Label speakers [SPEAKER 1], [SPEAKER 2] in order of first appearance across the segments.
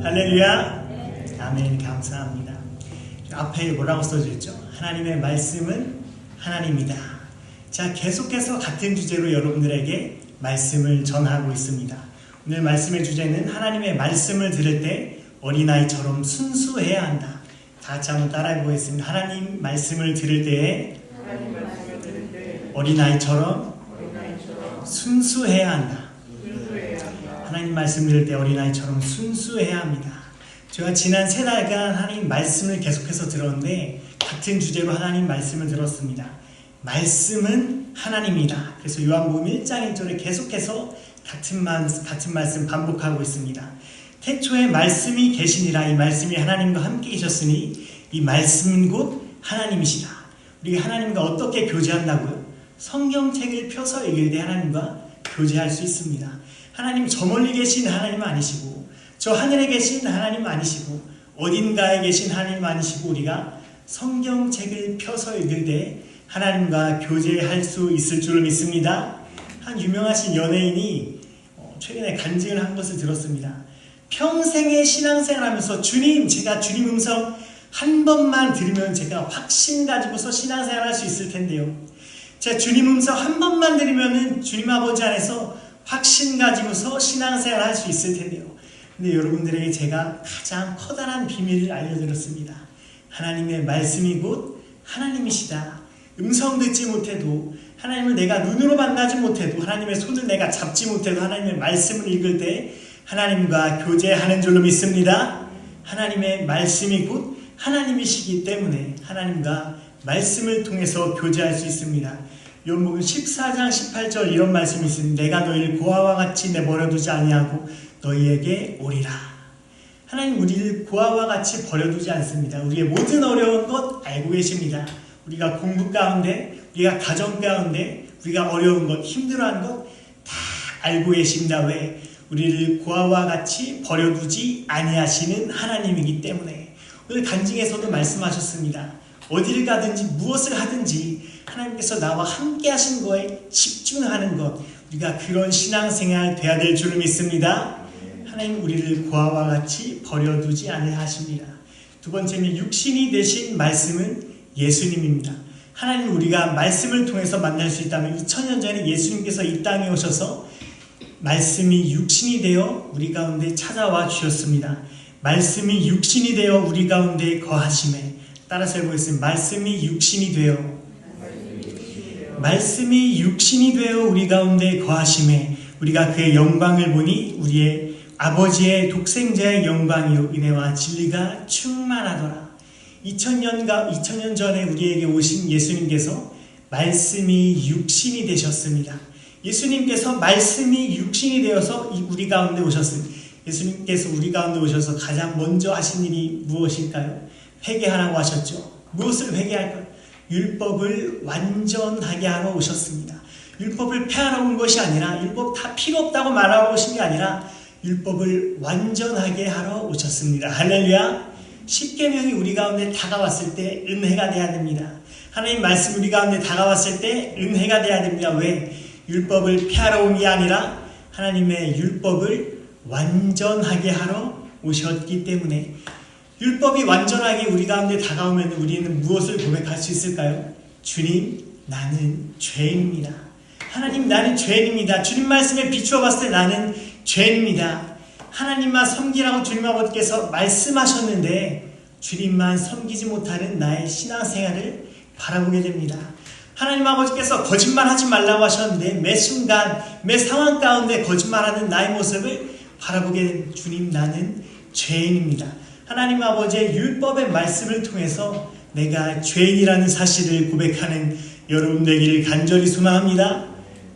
[SPEAKER 1] 할렐루야. 아멘. 감사합니다. 앞에 뭐라고 써져 있죠? 하나님의 말씀은 하나님이다. 자, 계속해서 같은 주제로 여러분들에게 말씀을 전하고 있습니다. 오늘 말씀의 주제는 하나님의 말씀을 들을 때 어린아이처럼 순수해야 한다. 다 같이 한번 따라해 보겠습니다. 하나님 말씀을 들을 때에 어린아이처럼 순수해야 한다. 하나님 말씀 들을 때 어린아이처럼 순수해야 합니다. 제가 지난 3달간 하나님 말씀을 계속해서 들었는데 같은 주제로 하나님 말씀을 들었습니다. 말씀은 하나님이다. 그래서 요한복음 1장 1절에 계속해서 같은 말씀 반복하고 있습니다. 태초에 말씀이 계시니라. 이 말씀이 하나님과 함께 계셨으니 이 말씀은 곧 하나님이시다. 우리가 하나님과 어떻게 교제한다고요? 성경책을 펴서 읽을 때 하나님과 교제할 수 있습니다. 하나님 저 멀리 계신 하나님 아니시고 저 하늘에 계신 하나님 아니시고 어딘가에 계신 하나님 아니시고 우리가 성경책을 펴서 읽을 때 하나님과 교제할 수 있을 줄로 믿습니다. 한 유명하신 연예인이 최근에 간증을 한 것을 들었습니다. 평생의 신앙생활하면서 주님, 제가 주님 음성 한 번만 들으면 제가 확신 가지고서 신앙생활 할 수 있을 텐데요. 제가 주님 음성 한 번만 들으면 주님 아버지 안에서 확신 가지고서 신앙생활 할 수 있을 텐데요. 근데 여러분들에게 제가 가장 커다란 비밀을 알려드렸습니다. 하나님의 말씀이 곧 하나님이시다. 음성 듣지 못해도 하나님을 내가 눈으로 만나지 못해도 하나님의 손을 내가 잡지 못해도 하나님의 말씀을 읽을 때 하나님과 교제하는 줄로 믿습니다. 하나님의 말씀이 곧 하나님이시기 때문에 하나님과 말씀을 통해서 교제할 수 있습니다. 요한복음 14장 18절 이런 말씀이 있습니다. 내가 너희를 고아와 같이 내버려두지 아니하고 너희에게 오리라. 하나님 우리를 고아와 같이 버려두지 않습니다. 우리의 모든 어려운 것 알고 계십니다. 우리가 공부 가운데, 우리가 가정 가운데, 우리가 어려운 것, 힘들어하는 것 다 알고 계십니다. 왜? 우리를 고아와 같이 버려두지 아니하시는 하나님이기 때문에. 오늘 간증에서도 말씀하셨습니다. 어디를 가든지 무엇을 하든지 하나님께서 나와 함께 하신 거에 집중하는 것, 우리가 그런 신앙생활 돼야 될 줄 믿습니다. 하나님 우리를 고아와 같이 버려두지 아니하십니다. 두 번째는 육신이 되신 말씀은 예수님입니다. 하나님 우리가 말씀을 통해서 만날 수 있다면 2000년 전에 예수님께서 이 땅에 오셔서 말씀이 육신이 되어 우리 가운데 찾아와 주셨습니다. 말씀이 육신이 되어 우리 가운데 거하심에 따라서 해보겠습니다. 말씀이 육신이 되어 우리 가운데 거하심에 우리가 그의 영광을 보니 우리의 아버지의 독생자의 영광이요 은혜와 진리가 충만하더라. 2000년 전에 우리에게 오신 예수님께서 말씀이 육신이 되셨습니다. 예수님께서 말씀이 육신이 되어서 우리 가운데 오셨습니다. 예수님께서 우리 가운데 오셔서 가장 먼저 하신 일이 무엇일까요? 회개하라고 하셨죠. 무엇을 회개할까요? 율법을 완전하게 하러 오셨습니다. 율법을 폐하러 온 것이 아니라 율법 다 필요 없다고 말하러 오신 게 아니라 율법을 완전하게 하러 오셨습니다. 할렐루야. 십계명이 우리 가운데 다가왔을 때 은혜가 돼야 됩니다. 하나님 말씀 우리 가운데 다가왔을 때 은혜가 돼야 됩니다. 왜? 율법을 폐하러 온 게 아니라 하나님의 율법을 완전하게 하러 오셨기 때문에 율법이 완전하게 우리 가운데 다가오면 우리는 무엇을 고백할 수 있을까요? 주님, 나는 죄인입니다. 하나님, 나는 죄인입니다. 주님 말씀에 비추어 봤을 때 나는 죄인입니다. 하나님만 섬기라고 주님 아버지께서 말씀하셨는데 주님만 섬기지 못하는 나의 신앙생활을 바라보게 됩니다. 하나님 아버지께서 거짓말하지 말라고 하셨는데 매 순간, 매 상황 가운데 거짓말하는 나의 모습을 바라보게 된 주님, 나는 죄인입니다. 하나님 아버지의 율법의 말씀을 통해서 내가 죄인이라는 사실을 고백하는 여러분 되기를 간절히 소망합니다.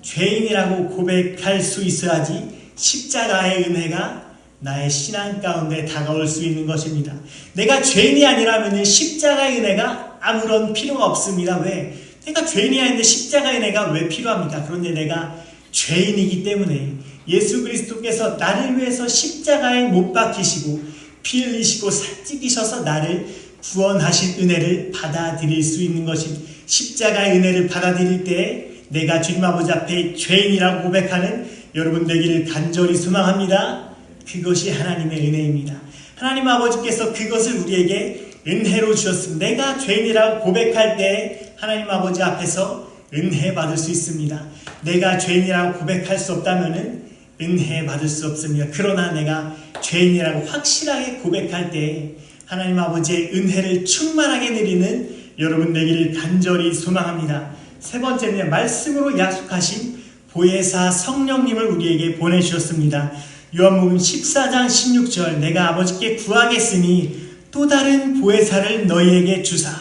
[SPEAKER 1] 죄인이라고 고백할 수 있어야지 십자가의 은혜가 나의 신앙 가운데 다가올 수 있는 것입니다. 내가 죄인이 아니라면 십자가의 은혜가 아무런 필요가 없습니다. 왜? 내가 죄인이 아닌데 십자가의 은혜가 왜 필요합니까? 그런데 내가 죄인이기 때문에 예수 그리스도께서 나를 위해서 십자가에 못 박히시고 피 흘리시고 살 찢기셔서 나를 구원하신 은혜를 받아들일 수 있는 것입니다. 십자가의 은혜를 받아들일 때 내가 주님 아버지 앞에 죄인이라고 고백하는 여러분 되기를 간절히 소망합니다. 그것이 하나님의 은혜입니다. 하나님 아버지께서 그것을 우리에게 은혜로 주셨습니다. 내가 죄인이라고 고백할 때 하나님 아버지 앞에서 은혜 받을 수 있습니다. 내가 죄인이라고 고백할 수 없다면 은혜 받을 수 없습니다. 그러나 내가 죄인이라고 확실하게 고백할 때 하나님 아버지의 은혜를 충만하게 누리는 여러분 되기를 간절히 소망합니다. 세 번째는 말씀으로 약속하신 보혜사 성령님을 우리에게 보내주셨습니다. 요한복음 14장 16절 내가 아버지께 구하겠으니 또 다른 보혜사를 너희에게 주사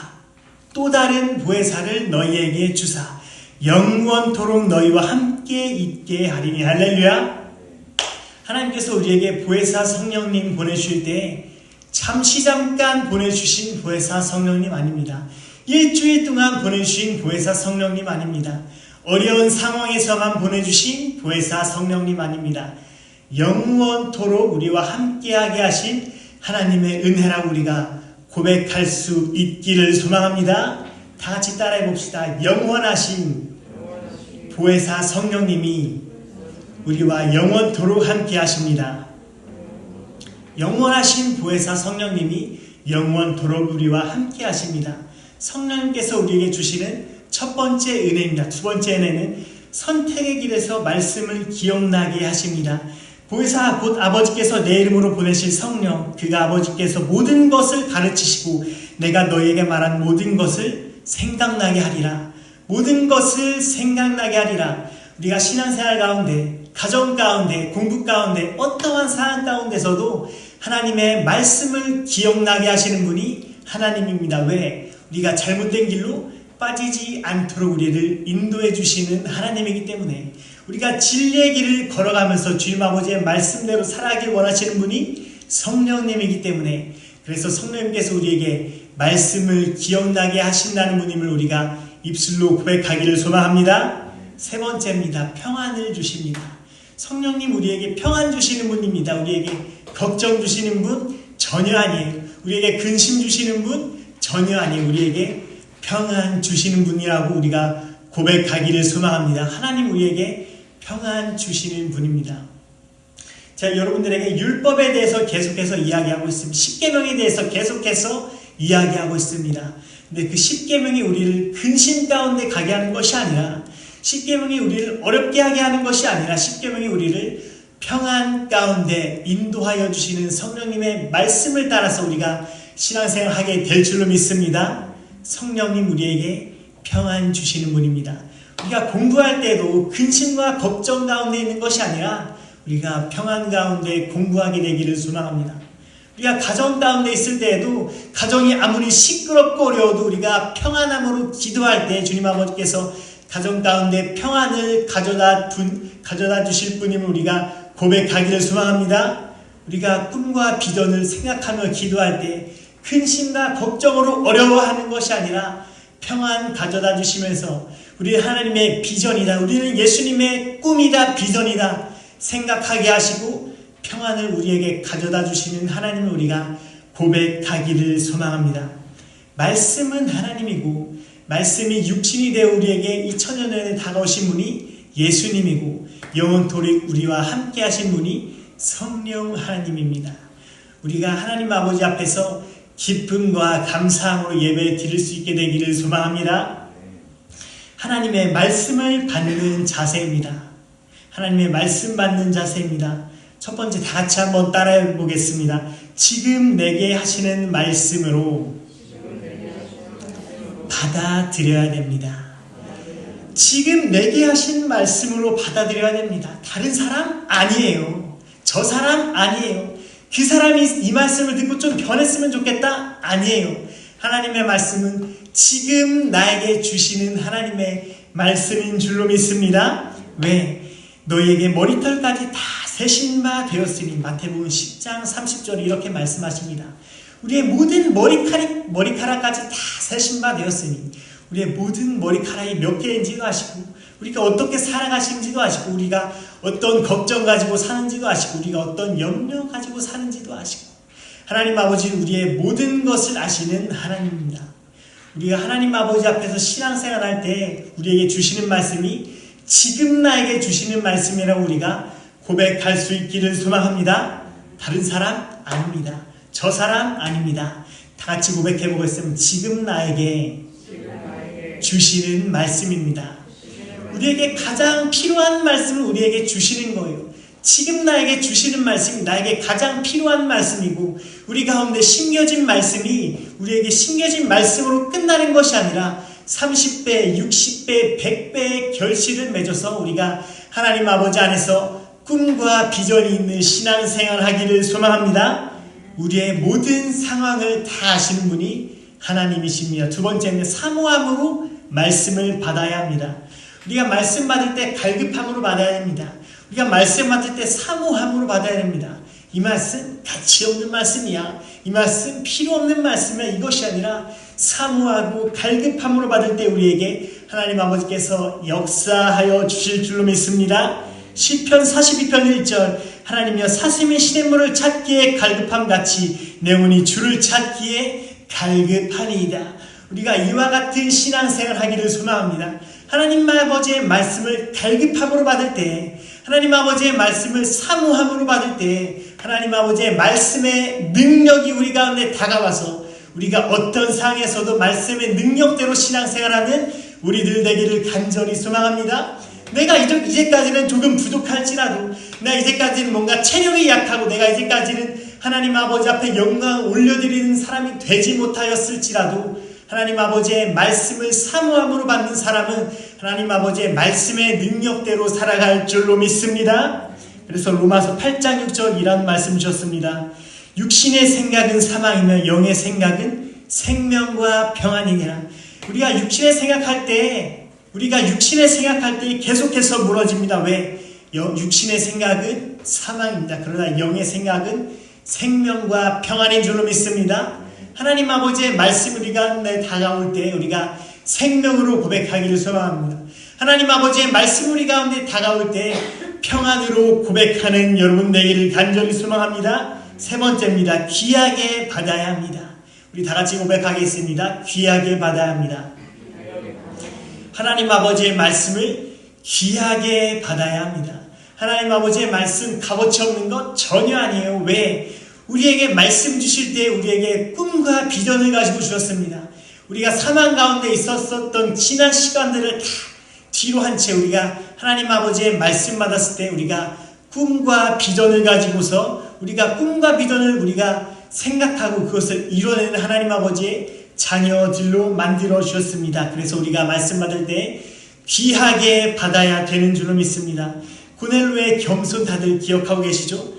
[SPEAKER 1] 또 다른 보혜사를 너희에게 주사 영원토록 너희와 함께 있게 하리니. 할렐루야. 하나님께서 우리에게 보혜사 성령님 보내주실 때 잠시 잠깐 보내주신 보혜사 성령님 아닙니다. 일주일 동안 보내주신 보혜사 성령님 아닙니다. 어려운 상황에서만 보내주신 보혜사 성령님 아닙니다. 영원토록 우리와 함께하게 하신 하나님의 은혜라고 우리가 고백할 수 있기를 소망합니다. 다 같이 따라해 봅시다. 영원하신 보혜사 성령님이 우리와 영원토록 함께 하십니다. 영원하신 보혜사 성령님이 영원토록 우리와 함께 하십니다. 성령님께서 우리에게 주시는 첫 번째 은혜입니다. 두 번째 은혜는 선택의 길에서 말씀을 기억나게 하십니다. 보혜사 곧 아버지께서 내 이름으로 보내실 성령, 그가 아버지께서 모든 것을 가르치시고 내가 너희에게 말한 모든 것을 생각나게 하리라. 모든 것을 생각나게 하리라. 우리가 신앙생활 가운데, 가정 가운데, 공부 가운데, 어떠한 상황 가운데서도 하나님의 말씀을 기억나게 하시는 분이 하나님입니다. 왜? 우리가 잘못된 길로 빠지지 않도록 우리를 인도해 주시는 하나님이기 때문에 우리가 진리의 길을 걸어가면서 주님 아버지의 말씀대로 살아가길 원하시는 분이 성령님이기 때문에, 그래서 성령님께서 우리에게 말씀을 기억나게 하신다는 분임을 우리가 입술로 고백하기를 소망합니다. 세 번째입니다. 평안을 주십니다. 성령님 우리에게 평안 주시는 분입니다. 우리에게 걱정 주시는 분 전혀 아니에요. 우리에게 근심 주시는 분 전혀 아니에요. 우리에게 평안 주시는 분이라고 우리가 고백하기를 소망합니다. 하나님 우리에게 평안 주시는 분입니다. 자, 여러분들에게 율법에 대해서 계속해서 이야기하고 있습니다. 십계명에 대해서 계속해서 이야기하고 있습니다. 근데 그 십계명이 우리를 근심 가운데 가게 하는 것이 아니라, 십계명이 우리를 어렵게 하게 하는 것이 아니라, 십계명이 우리를 평안 가운데 인도하여 주시는 성령님의 말씀을 따라서 우리가 신앙생활 하게 될 줄로 믿습니다. 성령님 우리에게 평안 주시는 분입니다. 우리가 공부할 때도 근심과 걱정 가운데 있는 것이 아니라 우리가 평안 가운데 공부하게 되기를 소망합니다. 우리가 가정 가운데 있을 때에도 가정이 아무리 시끄럽고 어려워도 우리가 평안함으로 기도할 때 주님 아버지께서 가정 가운데 평안을 가져다 주실 분임을 우리가 고백하기를 소망합니다. 우리가 꿈과 비전을 생각하며 기도할 때 근심과 걱정으로 어려워하는 것이 아니라 평안 가져다 주시면서 우리 하나님의 비전이다, 우리는 예수님의 꿈이다, 비전이다 생각하게 하시고 평안을 우리에게 가져다 주시는 하나님을 우리가 고백하기를 소망합니다. 말씀은 하나님이고 말씀이 육신이 되어 우리에게 2000년 전에 다가오신 분이 예수님이고 영원토록 우리와 함께 하신 분이 성령 하나님입니다. 우리가 하나님 아버지 앞에서 기쁨과 감사함으로 예배 드릴 수 있게 되기를 소망합니다. 하나님의 말씀을 받는 자세입니다. 하나님의 말씀 받는 자세입니다. 첫 번째 다 같이 한번 따라해 보겠습니다. 지금 내게 하시는 말씀으로 받아들여야 됩니다. 지금 내게 하신 말씀으로 받아들여야 됩니다. 다른 사람 아니에요. 저 사람 아니에요. 그 사람이 이 말씀을 듣고 좀 변했으면 좋겠다? 아니에요. 하나님의 말씀은 지금 나에게 주시는 하나님의 말씀인 줄로 믿습니다. 왜? 너희에게 머리털까지 다 세신 바 되었으니. 마태복음 10장 30절에 이렇게 말씀하십니다. 우리의 모든 머리카락까지 다 세신 바 되었으니, 우리의 모든 머리카락이 몇 개인지도 아시고, 우리가 어떻게 살아가시는지도 아시고, 우리가 어떤 걱정 가지고 사는지도 아시고, 우리가 어떤 염려 가지고 사는지도 아시고, 하나님 아버지는 우리의 모든 것을 아시는 하나님입니다. 우리가 하나님 아버지 앞에서 신앙생활 할 때 우리에게 주시는 말씀이 지금 나에게 주시는 말씀이라고 우리가 고백할 수 있기를 소망합니다. 다른 사람 아닙니다. 저 사람 아닙니다. 다 같이 고백해 보겠습니다. 지금 나에게 주시는 말씀입니다. 우리에게 가장 필요한 말씀을 우리에게 주시는 거예요. 지금 나에게 주시는 말씀이 나에게 가장 필요한 말씀이고 우리 가운데 심겨진 말씀이 우리에게 심겨진 말씀으로 끝나는 것이 아니라 30배, 60배, 100배의 결실을 맺어서 우리가 하나님 아버지 안에서 꿈과 비전이 있는 신앙생활을 하기를 소망합니다. 우리의 모든 상황을 다 아시는 분이 하나님이십니다. 두 번째는 사모함으로 말씀을 받아야 합니다. 우리가 말씀 받을 때 갈급함으로 받아야 됩니다. 우리가 말씀 받을 때 사모함으로 받아야 됩니다. 이 말씀 가치 없는 말씀이야. 이 말씀 필요 없는 말씀이야. 이것이 아니라 사모하고 갈급함으로 받을 때 우리에게 하나님 아버지께서 역사하여 주실 줄로 믿습니다. 시편 42편 1절 하나님이여 사슴이 시냇물을 찾기에 갈급함같이 내 영혼이 주를 찾기에 갈급하니이다. 우리가 이와 같은 신앙생활을 하기를 소망합니다. 하나님 아버지의 말씀을 갈급함으로 받을 때 하나님 아버지의 말씀을 사모함으로 받을 때 하나님 아버지의 말씀의 능력이 우리 가운데 다가와서 우리가 어떤 상황에서도 말씀의 능력대로 신앙생활하는 우리들 되기를 간절히 소망합니다. 내가 이제까지는 조금 부족할지라도 내가 이제까지는 뭔가 체력이 약하고 내가 이제까지는 하나님 아버지 앞에 영광을 올려드리는 사람이 되지 못하였을지라도 하나님 아버지의 말씀을 사모함으로 받는 사람은 하나님 아버지의 말씀의 능력대로 살아갈 줄로 믿습니다. 그래서 로마서 8장 6절 이런 말씀 주셨습니다. 육신의 생각은 사망이며 영의 생각은 생명과 평안이니라. 우리가 육신의 생각할 때 계속해서 무너집니다. 왜? 육신의 생각은 사망입니다. 그러나 영의 생각은 생명과 평안인 줄로 믿습니다. 하나님 아버지의 말씀 우리 가운데 다가올 때 우리가 생명으로 고백하기를 소망합니다. 하나님 아버지의 말씀 우리 가운데 다가올 때 평안으로 고백하는 여러분 되기를 간절히 소망합니다. 세 번째입니다. 귀하게 받아야 합니다. 우리 다 같이 고백하겠습니다. 귀하게 받아야 합니다. 하나님 아버지의 말씀을 귀하게 받아야 합니다. 하나님 아버지의 말씀 값어치 없는 것 전혀 아니에요. 왜? 우리에게 말씀 주실 때 우리에게 꿈과 비전을 가지고 주셨습니다. 우리가 사망 가운데 있었던 지난 시간들을 다 뒤로 한 채 우리가 하나님 아버지의 말씀 받았을 때 우리가 꿈과 비전을 가지고서 우리가 꿈과 비전을 우리가 생각하고 그것을 이뤄내는 하나님 아버지의 자녀들로 만들어 주셨습니다. 그래서 우리가 말씀 받을 때 귀하게 받아야 되는 줄로 믿습니다. 고넬료의 겸손 다들 기억하고 계시죠?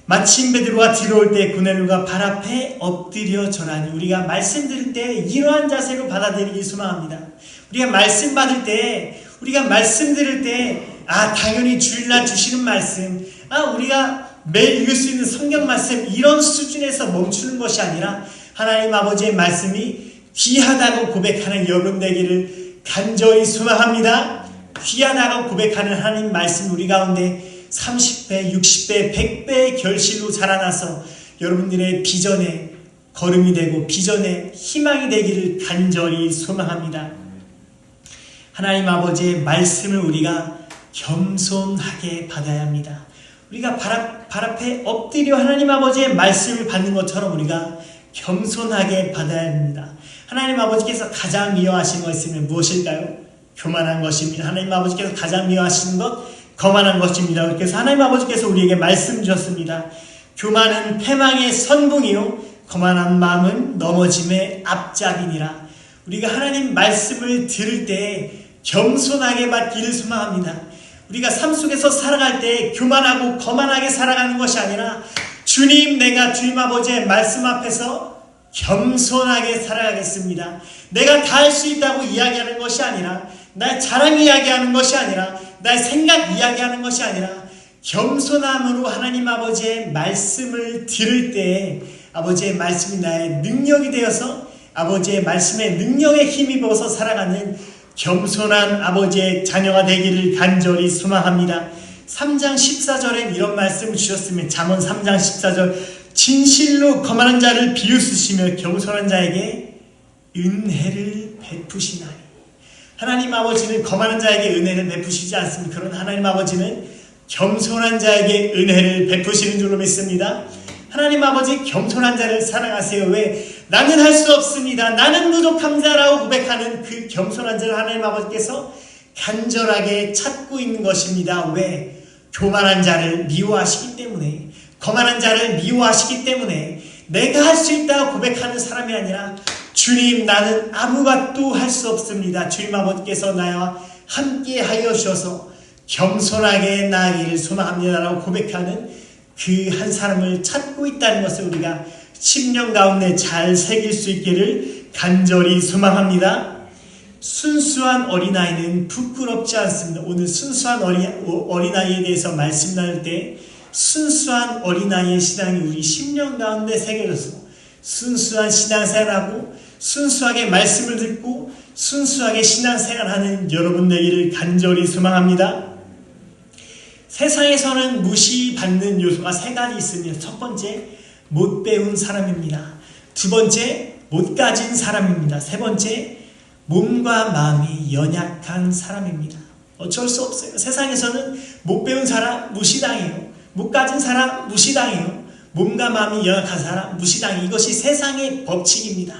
[SPEAKER 1] 마침 베드로가 들어올 때 고넬료가 발 앞에 엎드려 절하니 우리가 말씀 들을 때 이러한 자세로 받아들이기 소망합니다. 우리가 말씀 받을 때 우리가 말씀 들을 때 당연히 주일날 주시는 말씀 우리가 매일 읽을 수 있는 성경 말씀 이런 수준에서 멈추는 것이 아니라 하나님 아버지의 말씀이 귀하다고 고백하는 여러분 되기를 간절히 소망합니다. 귀하다고 고백하는 하나님 말씀 우리 가운데 30배, 60배, 100배의 결실로 자라나서 여러분들의 비전의 걸음이 되고 비전의 희망이 되기를 간절히 소망합니다. 하나님 아버지의 말씀을 우리가 겸손하게 받아야 합니다. 우리가 발 앞에 엎드려 하나님 아버지의 말씀을 받는 것처럼 우리가 겸손하게 받아야 합니다. 하나님 아버지께서 가장 미워하시는 것은 무엇일까요? 교만한 것입니다. 하나님 아버지께서 가장 미워하시는 것 거만한 것입니다. 그래서 하나님 아버지께서 우리에게 말씀 주셨습니다. 교만은 패망의 선봉이요 거만한 마음은 넘어짐의 앞잡이니라. 우리가 하나님 말씀을 들을 때 겸손하게 받기를 소망합니다. 우리가 삶 속에서 살아갈 때 교만하고 거만하게 살아가는 것이 아니라 주님 내가 주님 아버지의 말씀 앞에서 겸손하게 살아가겠습니다. 내가 다 할 수 있다고 이야기하는 것이 아니라 나의 자랑 이야기하는 것이 아니라 나의 생각 이야기하는 것이 아니라 겸손함으로 하나님 아버지의 말씀을 들을 때 아버지의 말씀이 나의 능력이 되어서 아버지의 말씀의 능력에 힘입어서 살아가는 겸손한 아버지의 자녀가 되기를 간절히 소망합니다. 3장 14절엔 이런 말씀을 주셨으면 잠언 3장 14절 진실로 거만한 자를 비웃으시며 겸손한 자에게 은혜를 베푸시나니. 하나님 아버지는 거만한 자에게 은혜를 베푸시지 않습니다. 그런 하나님 아버지는 겸손한 자에게 은혜를 베푸시는 줄로 믿습니다. 하나님 아버지 겸손한 자를 사랑하세요. 왜? 나는 할 수 없습니다. 나는 부족합니다라고 고백하는 그 겸손한 자를 하나님 아버지께서 간절하게 찾고 있는 것입니다. 왜? 교만한 자를 미워하시기 때문에, 거만한 자를 미워하시기 때문에 내가 할 수 있다고 고백하는 사람이 아니라 주님 나는 아무것도 할 수 없습니다. 주님 아버지께서 나와 함께 하여 주셔서 겸손하게 나아가기를 소망합니다라고 고백하는 그 한 사람을 찾고 있다는 것을 우리가 심령 가운데 잘 새길 수 있기를 간절히 소망합니다. 순수한 어린아이는 부끄럽지 않습니다. 오늘 순수한 어린아이에 대해서 말씀 나눌 때 순수한 어린아이의 신앙이 우리 심령 가운데 새겨져서 순수한 신앙생활하고 순수하게 말씀을 듣고 순수하게 신앙생활하는 여러분 되기를 간절히 소망합니다. 세상에서는 무시받는 요소가 세 가지 있습니다. 첫 번째, 못 배운 사람입니다. 두 번째, 못 가진 사람입니다. 세 번째, 몸과 마음이 연약한 사람입니다. 어쩔 수 없어요. 세상에서는 못 배운 사람 무시당해요. 못 가진 사람 무시당해요. 몸과 마음이 연약한 사람 무시당해요. 이것이 세상의 법칙입니다.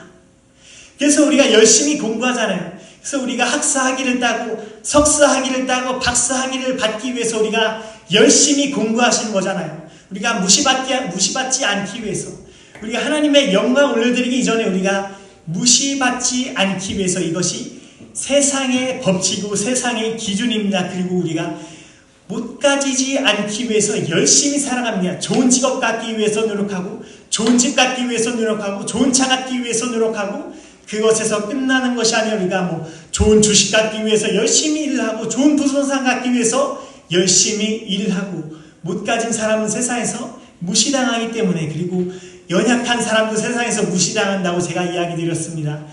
[SPEAKER 1] 그래서 우리가 열심히 공부하잖아요. 그래서 우리가 학사학위를 따고 석사학위를 따고 박사학위를 받기 위해서 우리가 열심히 공부하시는 거잖아요. 우리가 무시받지 않기 위해서, 우리가 하나님의 영광 올려드리기 이전에 우리가 무시받지 않기 위해서, 이것이 세상의 법칙이고 세상의 기준입니다. 그리고 우리가 못 가지지 않기 위해서 열심히 살아갑니다. 좋은 직업 갖기 위해서 노력하고, 좋은 집 갖기 위해서 노력하고, 좋은 차 갖기 위해서 노력하고, 그것에서 끝나는 것이 아니라 우리가 좋은 주식 갖기 위해서 열심히 일을 하고, 좋은 부동산 갖기 위해서 열심히 일을 하고, 못 가진 사람은 세상에서 무시당하기 때문에, 그리고 연약한 사람도 세상에서 무시당한다고 제가 이야기 드렸습니다.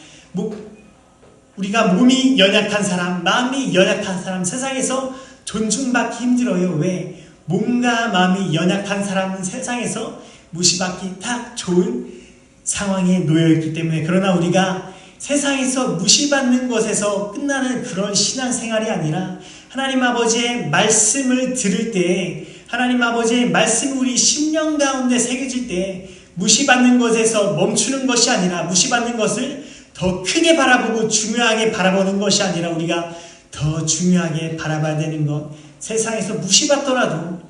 [SPEAKER 1] 우리가 몸이 연약한 사람, 마음이 연약한 사람, 세상에서 존중받기 힘들어요. 왜? 몸과 마음이 연약한 사람은 세상에서 무시받기 딱 좋은 상황에 놓여있기 때문에. 그러나 우리가 세상에서 무시받는 것에서 끝나는 그런 신앙생활이 아니라 하나님 아버지의 말씀을 들을 때, 하나님 아버지의 말씀이 우리 심령 가운데 새겨질 때 무시받는 것에서 멈추는 것이 아니라, 무시받는 것을 더 크게 바라보고 중요하게 바라보는 것이 아니라 우리가 더 중요하게 바라봐야 되는 것, 세상에서 무시받더라도,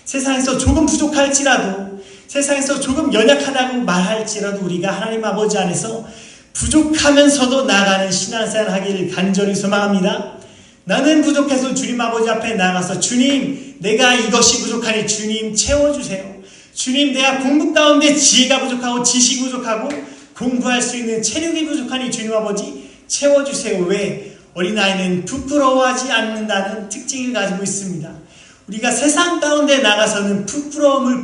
[SPEAKER 1] 세상에서 조금 부족할지라도, 세상에서 조금 연약하다고 말할지라도 우리가 하나님 아버지 안에서 부족하면서도 나아가는 신앙생활 하기를 간절히 소망합니다. 나는 부족해서 주님 아버지 앞에 나가서 주님 내가 이것이 부족하니 주님 채워주세요. 주님 내가 공부 가운데 지혜가 부족하고 지식이 부족하고 공부할 수 있는 체력이 부족하니 주님 아버지 채워주세요. 왜? 어린아이는 부끄러워하지 않는다는 특징을 가지고 있습니다. 우리가 세상 가운데 나가서는 부끄러움을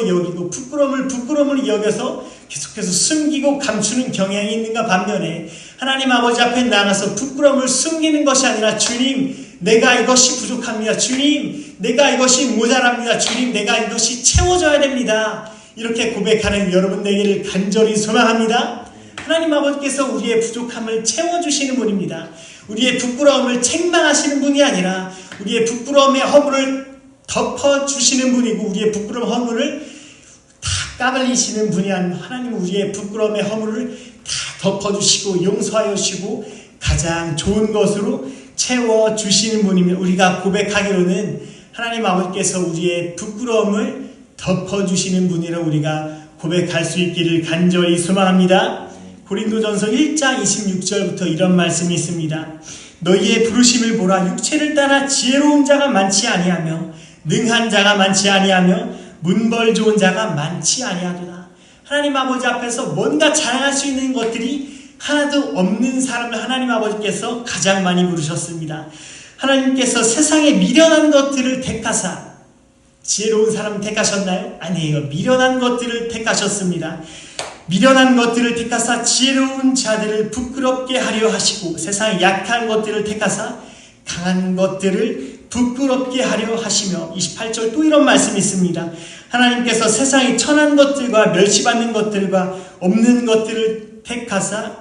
[SPEAKER 1] 여기고 부끄러움을 여겨서 계속해서 숨기고 감추는 경향이 있는가 반면에 하나님 아버지 앞에 나가서 부끄러움을 숨기는 것이 아니라 주님 내가 이것이 부족합니다. 주님 내가 이것이 모자랍니다. 주님 내가 이것이 채워져야 됩니다. 이렇게 고백하는 여러분 되기를 간절히 소망합니다. 하나님 아버지께서 우리의 부족함을 채워주시는 분입니다. 우리의 부끄러움을 책망하시는 분이 아니라 우리의 부끄러움의 허물을 덮어주시는 분이고, 우리의 부끄러움 허물을 다 까발리시는 분이 아닌 하나님은 우리의 부끄러움의 허물을 다 덮어주시고 용서하여 주시고 가장 좋은 것으로 채워주시는 분이며, 우리가 고백하기로는 하나님 아버지께서 우리의 부끄러움을 덮어주시는 분이라 우리가 고백할 수 있기를 간절히 소망합니다. 고린도전서 1장 26절부터 이런 말씀이 있습니다. 너희의 부르심을 보라. 육체를 따라 지혜로운 자가 많지 아니하며 능한 자가 많지 아니하며 문벌 좋은 자가 많지 아니하도다. 하나님 아버지 앞에서 뭔가 자랑할 수 있는 것들이 하나도 없는 사람을 하나님 아버지께서 가장 많이 부르셨습니다. 하나님께서 세상에 미련한 것들을 택하사 지혜로운 사람을 택하셨나요? 아니에요. 미련한 것들을 택하셨습니다. 미련한 것들을 택하사 지혜로운 자들을 부끄럽게 하려 하시고, 세상에 약한 것들을 택하사 강한 것들을 부끄럽게 하려 하시며, 28절 또 이런 말씀이 있습니다. 하나님께서 세상에 천한 것들과 멸시받는 것들과 없는 것들을 택하사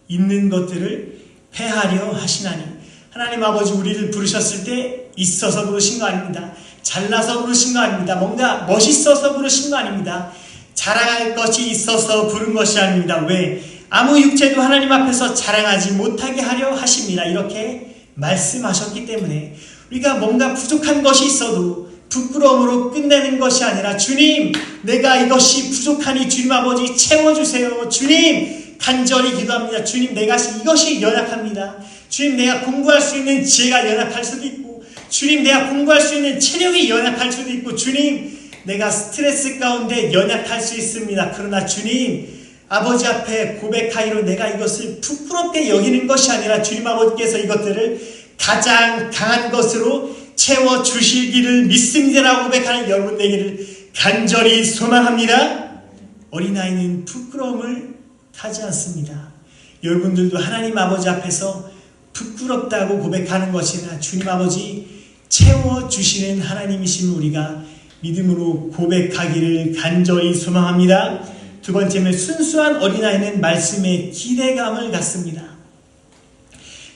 [SPEAKER 1] 있는 것들을 폐하려 하시나니. 하나님 아버지 우리를 부르셨을 때 있어서 부르신 거 아닙니다. 잘나서 부르신 거 아닙니다. 뭔가 멋있어서 부르신 거 아닙니다. 자랑할 것이 있어서 부른 것이 아닙니다. 왜? 아무 육체도 하나님 앞에서 자랑하지 못하게 하려 하십니다. 이렇게 말씀하셨기 때문에 우리가 뭔가 부족한 것이 있어도 부끄러움으로 끝내는 것이 아니라 주님, 내가 이것이 부족하니 주님 아버지 채워주세요. 주님, 간절히 기도합니다. 주님, 내가 이것이 연약합니다. 주님, 내가 공부할 수 있는 지혜가 연약할 수도 있고, 주님, 내가 공부할 수 있는 체력이 연약할 수도 있고, 주님, 내가 스트레스 가운데 연약할 수 있습니다. 그러나 주님, 아버지 앞에 고백하기로 내가 이것을 부끄럽게 여기는 것이 아니라 주님 아버지께서 이것들을 가장 강한 것으로 채워주시기를 믿습니다라고 고백하는 여러분 되기를 간절히 소망합니다. 어린아이는 부끄러움을 타지 않습니다. 여러분들도 하나님 아버지 앞에서 부끄럽다고 고백하는 것이 아니라 주님 아버지 채워주시는 하나님이심을 우리가 믿음으로 고백하기를 간절히 소망합니다. 두 번째는 순수한 어린아이는 말씀에 기대감을 갖습니다.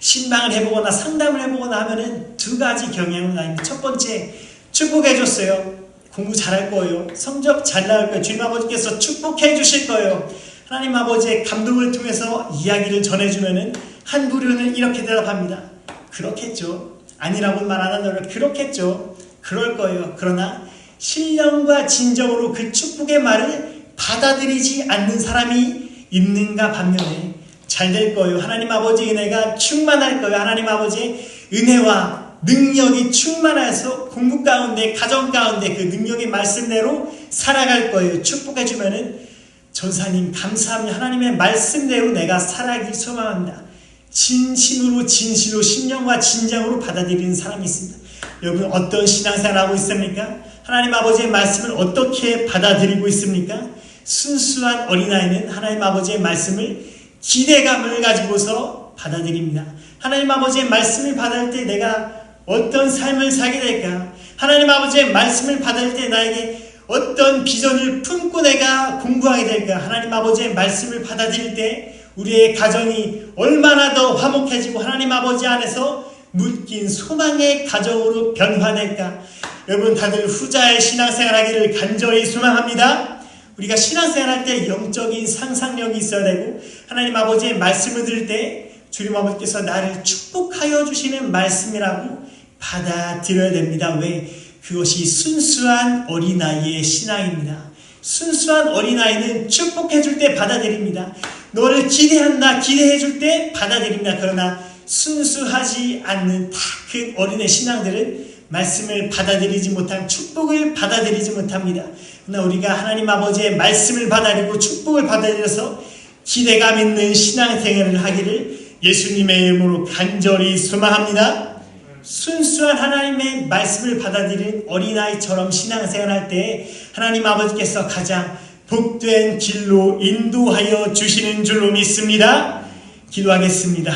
[SPEAKER 1] 신방을 해보거나 상담을 해보거나 하면은 두 가지 경향을 나눕니다. 첫 번째, 축복해줬어요. 공부 잘할 거예요. 성적 잘 나올 거예요. 주님 아버지께서 축복해 주실 거예요. 하나님 아버지의 감동을 통해서 이야기를 전해주면은 한 부류는 이렇게 대답합니다. 그렇겠죠. 아니라고 말 안 한다면 그렇겠죠. 그럴 거예요. 그러나 신령과 진정으로 그 축복의 말을 받아들이지 않는 사람이 있는가 반면에 잘 될 거예요. 하나님 아버지의 은혜가 충만할 거예요. 하나님 아버지의 은혜와 능력이 충만해서 공부 가운데, 가정 가운데 그 능력의 말씀대로 살아갈 거예요. 축복해주면은 전사님 감사합니다. 하나님의 말씀대로 내가 살아가기 소망합니다. 진심으로 신령과 진정으로 받아들이는 사람이 있습니다. 여러분 어떤 신앙생활을 하고 있습니까? 하나님 아버지의 말씀을 어떻게 받아들이고 있습니까? 순수한 어린아이는 하나님 아버지의 말씀을 기대감을 가지고서 받아들입니다. 하나님 아버지의 말씀을 받을 때 내가 어떤 삶을 살게 될까? 하나님 아버지의 말씀을 받을 때 나에게 어떤 비전을 품고 내가 공부하게 될까? 하나님 아버지의 말씀을 받아들일 때 우리의 가정이 얼마나 더 화목해지고 하나님 아버지 안에서 묶인 소망의 가정으로 변화될까? 여러분 다들 후자의 신앙생활 하기를 간절히 소망합니다. 우리가 신앙생활 할 때 영적인 상상력이 있어야 되고 하나님 아버지의 말씀을 들을 때 주님 아버지께서 나를 축복하여 주시는 말씀이라고 받아들여야 됩니다. 왜? 그것이 순수한 어린아이의 신앙입니다. 순수한 어린아이는 축복해 줄 때 받아들입니다. 너를 기대한다, 기대해 줄 때 받아들입니다. 그러나 순수하지 않는 다 큰 어린애 신앙들은 말씀을 받아들이지 못한 축복을 받아들이지 못합니다. 그러나 우리가 하나님 아버지의 말씀을 받아들이고 축복을 받아들여서 기대감 있는 신앙생활을 하기를 예수님의 이름으로 간절히 소망합니다. 순수한 하나님의 말씀을 받아들인 어린아이처럼 신앙생활할 때 하나님 아버지께서 가장 복된 길로 인도하여 주시는 줄로 믿습니다. 기도하겠습니다.